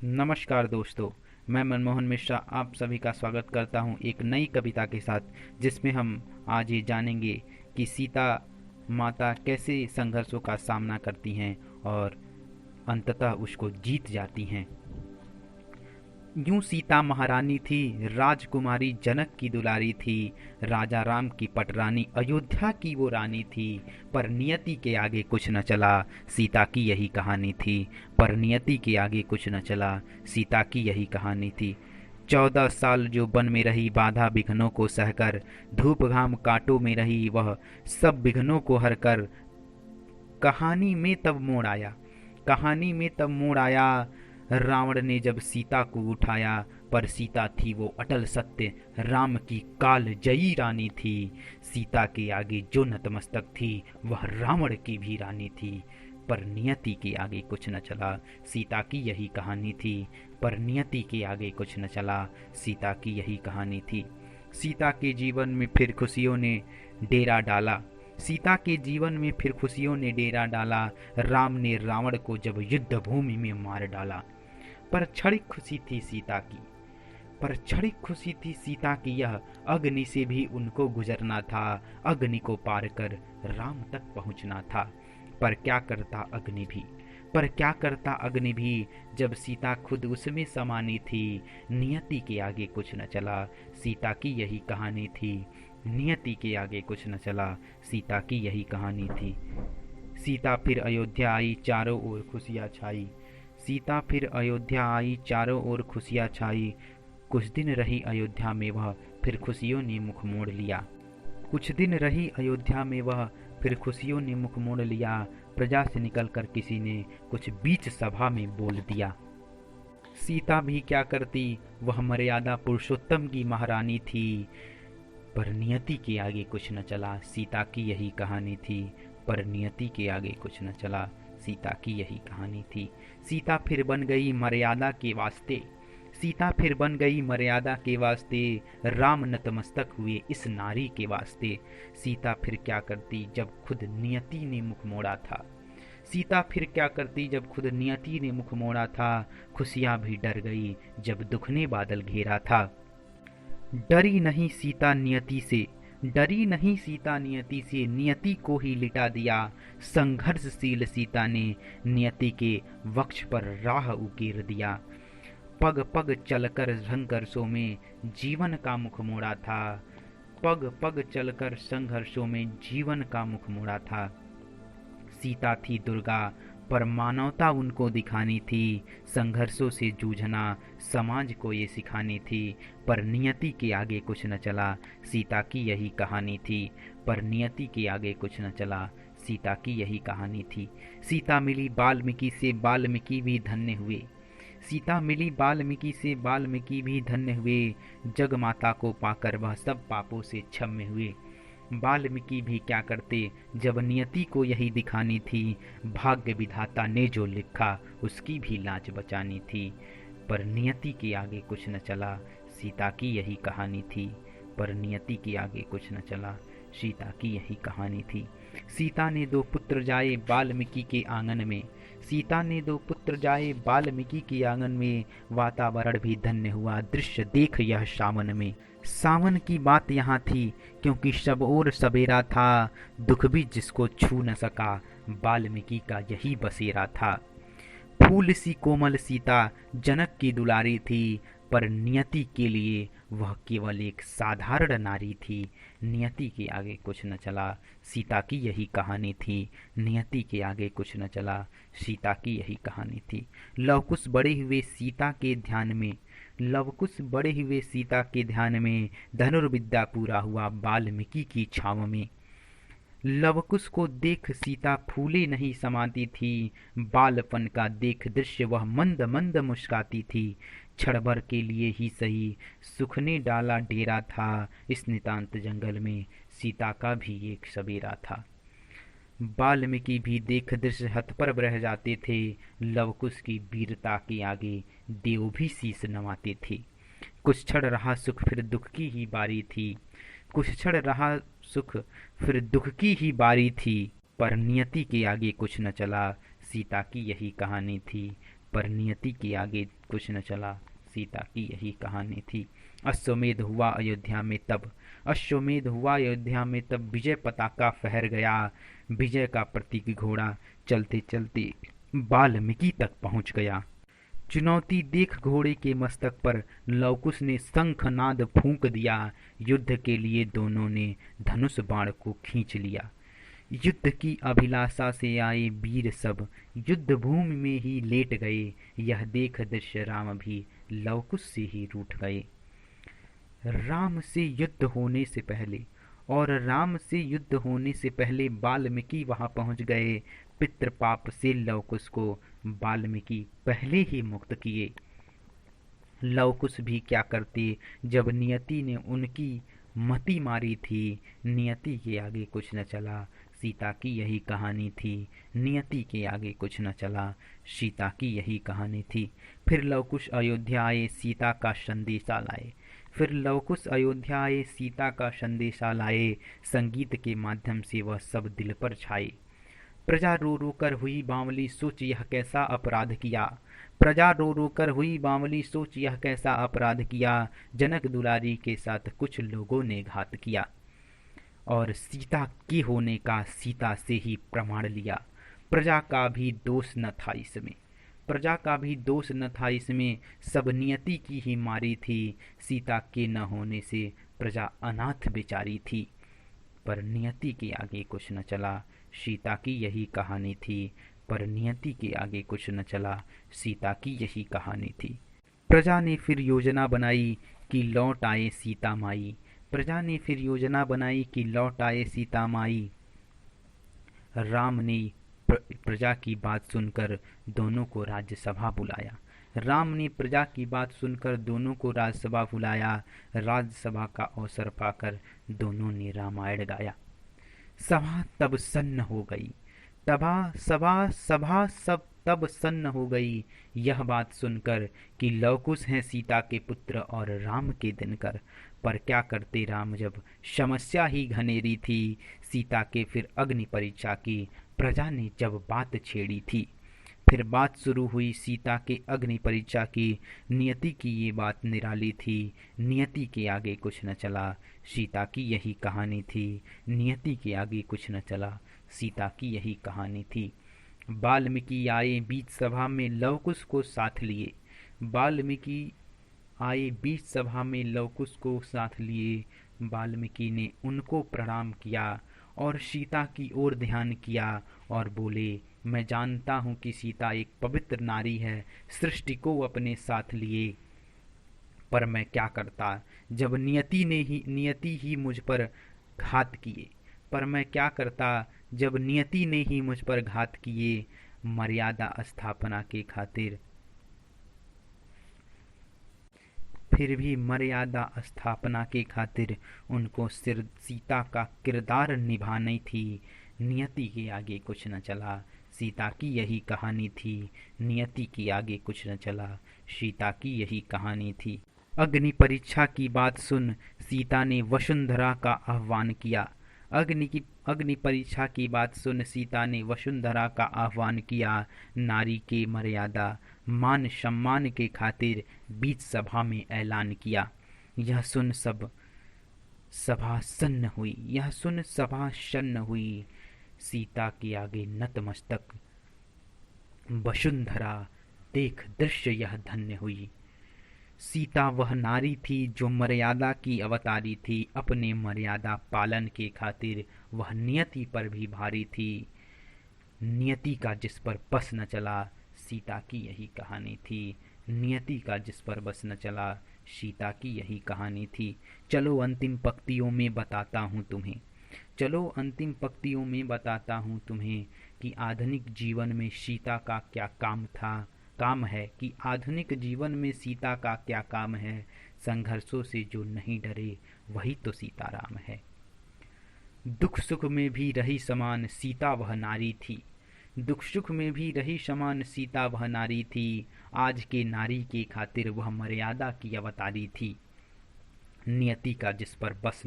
नमस्कार दोस्तों। मैं मनमोहन मिश्रा आप सभी का स्वागत करता हूं एक नई कविता के साथ, जिसमें हम आज ये जानेंगे कि सीता माता कैसे संघर्षों का सामना करती हैं और अंततः उसको जीत जाती हैं। यूं सीता महारानी थी, राजकुमारी जनक की दुलारी थी, राजा राम की पटरानी अयोध्या की वो रानी थी। पर नियति के आगे कुछ न चला, सीता की यही कहानी थी। पर नियति के आगे कुछ न चला, सीता की यही कहानी थी। 14 साल जो वन में रही, बाधा विघ्नों को सहकर, धूप घाम कांटों में रही, वह सब विघ्नों को हरकर कहानी में तब मोड़ आया। कहानी में तब मोड़ आया, रावण ने जब सीता को उठाया। पर सीता थी वो अटल सत्य, राम की काल जयी रानी थी। सीता के आगे जो नतमस्तक थी, वह रावण की भी रानी थी। पर नियति के आगे कुछ न चला, सीता की यही कहानी थी। पर नियति के आगे कुछ न चला, सीता की यही कहानी थी। सीता के जीवन में फिर खुशियों ने डेरा डाला। सीता के जीवन में फिर खुशियों ने डेरा डाला। राम ने रावण को जब युद्ध भूमि में मार डाला। पर क्षणिक खुशी थी सीता की, पर क्षणिक खुशी थी सीता की यह, अग्नि से भी उनको गुजरना था। अग्नि को पार कर राम तक पहुंचना था। पर क्या करता अग्नि भी, पर क्या करता अग्नि भी, जब सीता खुद उसमें समानी थी। नियति के आगे कुछ न चला, सीता की यही कहानी थी। नियति के आगे कुछ न चला, सीता की यही कहानी थी। सीता फिर अयोध्या आई, चारों ओर खुशियाँ छाई। सीता फिर अयोध्या आई, चारों ओर खुशियाँ छाई। कुछ दिन रही अयोध्या में वह, फिर खुशियों ने मुख मोड़ लिया। कुछ दिन रही अयोध्या में वह, फिर खुशियों ने मुख मोड़ लिया। प्रजा से निकलकर किसी ने कुछ बीच सभा में बोल दिया। सीता भी क्या करती, वह मर्यादा पुरुषोत्तम की महारानी थी। पर नियति के आगे कुछ न चला, सीता की यही कहानी थी। पर नियति के आगे कुछ न चला, सीता की यही कहानी थी। सीता फिर बन गई मर्यादा के वास्ते। सीता फिर बन गई मर्यादा के वास्ते, राम नतमस्तक हुए इस नारी के वास्ते। सीता फिर क्या करती जब खुद नियति ने मुख मोड़ा था। सीता फिर क्या करती जब खुद नियति ने मुख मोड़ा था। खुशियां भी डर गई जब दुख ने बादल घेरा था। डरी नहीं सीता नियति से, डरी नहीं सीता नियति से, नियति को ही लिटा दिया। संघर्षशील सीता ने नियति के वक्ष पर राह उकेर दिया। पग पग चलकर संघर्षों में जीवन का मुख मोड़ा था। पग पग चलकर संघर्षों में जीवन का मुख मोड़ा था। सीता थी दुर्गा, पर मानवता उनको दिखानी थी। संघर्षों से जूझना समाज को ये सिखानी थी। पर नियति के आगे कुछ न चला, सीता की यही कहानी थी। पर नियति के आगे कुछ न चला, सीता की यही कहानी थी। सीता मिली वाल्मीकि से, वाल्मीकि भी धन्य हुए। सीता मिली वाल्मीकि से, वाल्मीकि भी धन्य हुए। जग माता को पाकर वह सब पापों से क्षम्य हुए। वाल्मीकि भी क्या करते जब नियति को यही दिखानी थी। भाग्य विधाता ने जो लिखा उसकी भी लाज बचानी थी। पर नियति के आगे कुछ न चला, सीता की यही कहानी थी। पर नियति के आगे कुछ न चला, सीता की यही कहानी थी। सीता ने दो पुत्र जाए वाल्मीकि के आंगन में। सीता ने दो पुत्र जाए वाल्मीकि के आंगन में। वातावरण भी धन्य हुआ दृश्य देख यह सावन में। सावन की बात यहाँ थी क्योंकि सब और सवेरा था। दुख भी जिसको छू न सका, वाल्मीकि का यही बसेरा था। फूल सी कोमल सीता जनक की दुलारी थी। पर नियति के लिए वह केवल एक साधारण नारी थी। नियति के आगे कुछ न चला, सीता की यही कहानी थी। नियति के आगे कुछ न चला, सीता की यही कहानी थी। लवकुश बड़े हुए सीता के ध्यान में, लवकुश बड़े हुए सीता के ध्यान में। धनुर्विद्या पूरा हुआ वाल्मीकि की छाव में। लवकुश को देख सीता फूले नहीं समाती थी। बालपन का देख दृश्य वह मंद मंद मुस्काती थी। क्षण भर के लिए ही सही सुख ने डाला डेरा था। इस नितांत जंगल में सीता का भी एक सवेरा था। वाल्मीकि भी देख दृश्य हतप्रभ रह जाते थे। लवकुश की वीरता के आगे देव भी शीस नवाते थे। कुछ क्षण रहा सुख फिर दुख की ही बारी थी। कुछ क्षण रहा सुख फिर दुख की ही बारी थी। पर नियति के आगे कुछ न चला, सीता की यही कहानी थी। पर नियति के आगे कुछ न चला। सीता की यही कहानी थी। अश्वमेध हुआ अयोध्या में तब, अश्वमेध हुआ अयोध्या में तब, विजय पताका फहर गया, विजय का प्रतीक घोड़ा चलते चलते वाल्मीकि तक पहुंच गया। चुनौती देख घोड़े के मस्तक पर लवकुश ने शंखनाद फूंक दिया, युद्ध के लिए दोनों ने धनुष बाण को खींच लिया। युद्ध की अभिलाषा से आए वीर सब, युद्ध भूमि में ही लेट गए, यह देख दृश्य राम भी लवकुश से ही रूठ गए। राम से युद्ध होने से पहले और राम से युद्ध होने से पहले वाल्मीकि वहां पहुंच गए। पितृपाप से लवकुश को वाल्मीकि पहले ही मुक्त किए। लवकुश भी क्या करते जब नियति ने उनकी मति मारी थी। नियति के आगे कुछ न चला। सीता की यही कहानी थी। नियति के आगे कुछ न चला। सीता की यही कहानी थी। फिर लवकुश अयोध्या आए, सीता का संदेशा लाए। फिर लवकुश अयोध्या आए, सीता का संदेशा लाए। संगीत के माध्यम से वह सब दिल पर छाए। प्रजा रो रो कर हुई बावली, सोच यह कैसा अपराध किया। प्रजा रो रो कर हुई बावली, सोच यह कैसा अपराध किया। जनक दुलारी के साथ कुछ लोगों ने घात किया, और सीता के होने का सीता से ही प्रमाण लिया। प्रजा का भी दोष न था इसमें, प्रजा का भी दोष न था इसमें, सब नियति की ही मारी थी। सीता के न होने से प्रजा अनाथ बेचारी थी, पर नियति के आगे कुछ न चला। सीता की यही कहानी थी, पर नियति के आगे कुछ न चला। सीता की यही कहानी थी। प्रजा ने फिर योजना बनाई कि लौट आए सीता माई। प्रजा ने फिर योजना बनाई कि लौट आए सीता माई। राम ने प्रजा की बात सुनकर दोनों को राज्यसभा बुलाया। राम ने प्रजा की बात सुनकर दोनों को राज्यसभा बुलाया। राज्यसभा का अवसर पाकर दोनों ने रामायण गाया। सभा तब सन्न हो गई, सभा सब तब सन्न हो गई, यह बात सुनकर कि लवकुश हैं सीता के पुत्र और राम के दिनकर। पर क्या करते राम जब समस्या ही घनेरी थी। सीता के फिर अग्नि परीक्षा की प्रजा ने जब बात छेड़ी थी। फिर बात शुरू हुई सीता के अग्नि परीक्षा की। नियति की ये बात निराली थी, नियति के आगे कुछ न चला। सीता की यही कहानी थी, नियति के आगे कुछ न चला। सीता की यही कहानी थी। वाल्मीकि आए बीच सभा में लवकुश को साथ लिए। वाल्मीकि आए बीच सभा में लवकुश को साथ लिए। वाल्मीकि ने उनको प्रणाम किया और सीता की ओर ध्यान किया और बोले, मैं जानता हूँ कि सीता एक पवित्र नारी है, सृष्टि को अपने साथ लिए। पर मैं क्या करता जब नियति ही मुझ पर घात किए। पर मैं क्या करता जब नियति ने ही मुझ पर घात किए। मर्यादा स्थापना के खातिर, फिर भी मर्यादा स्थापना के खातिर उनको सिर्फ सीता का किरदार निभानी थी। नियति के आगे कुछ न चला। सीता की यही कहानी थी, नियति के आगे कुछ न चला। सीता की यही कहानी थी। अग्नि परीक्षा की बात सुन सीता ने वसुंधरा का आह्वान किया। अग्नि परीक्षा की बात सुन सीता ने वसुंधरा का आह्वान किया। नारी के मर्यादा मान सम्मान के खातिर बीच सभा में ऐलान किया। यह सुन सब सभा सन्न हुई, यह सुन सभा सन्न हुई। सीता के आगे नतमस्तक वसुंधरा देख दृश्य यह धन्य हुई। सीता वह नारी थी जो मर्यादा की अवतारी थी। अपने मर्यादा पालन के खातिर वह नियति पर भी भारी थी। नियति का जिस पर बस न चला। सीता की यही कहानी थी। नियति का जिस पर बस न चला। सीता की यही कहानी थी। चलो अंतिम पंक्तियों में बताता हूँ तुम्हें, चलो अंतिम पंक्तियों में बताता हूँ तुम्हें कि आधुनिक जीवन में सीता का क्या काम है, कि आधुनिक जीवन में सीता का क्या काम है। संघर्षों से जो नहीं डरे वही तो सीताराम है। दुख सुख में भी रही समान सीता वह नारी थी। दुख सुख में भी रही समान सीता वह नारी थी। आज के नारी के खातिर वह मर्यादा की अवतारी थी। नियति का जिस पर बस न